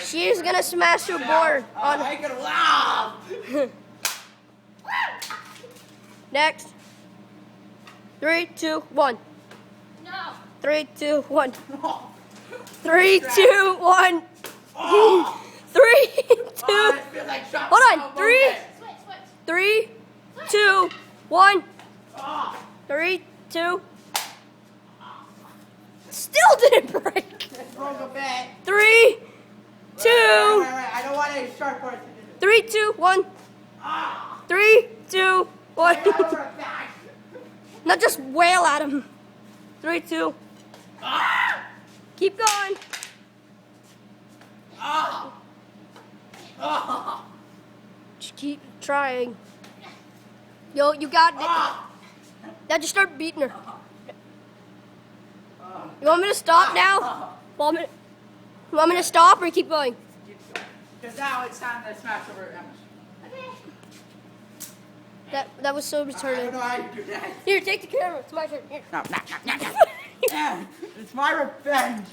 She's gonna smash your board on. I can laugh. Next. 3, 2, 1. No. 3, 2, 1. 3, 2, 1. 3, 2. Hold on. 3, Switch. 3, 2, 1. 3, 2. Still didn't break. 3, 2. I don't want any sharp words. 3, 2, 1. 3, 2, 1. Not just wail at him. 3, 2. Keep going. Just keep trying. Yo, you got it. Now just start beating her. You want me to stop now? You want me to stop or keep going? Because now it's time to smash over Emma. That was so I don't returning. know how you do that. Here, take the camera. It's my turn. Here. No. Yeah, it's my revenge.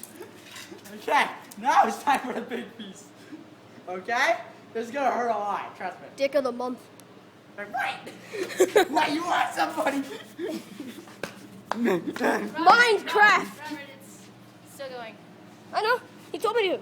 Okay, now it's time for the big piece. Okay? This is gonna hurt a lot, trust me. Dick of the month. Right. Why you want somebody? Minecraft. Remember, it's still going. I know. He told me to.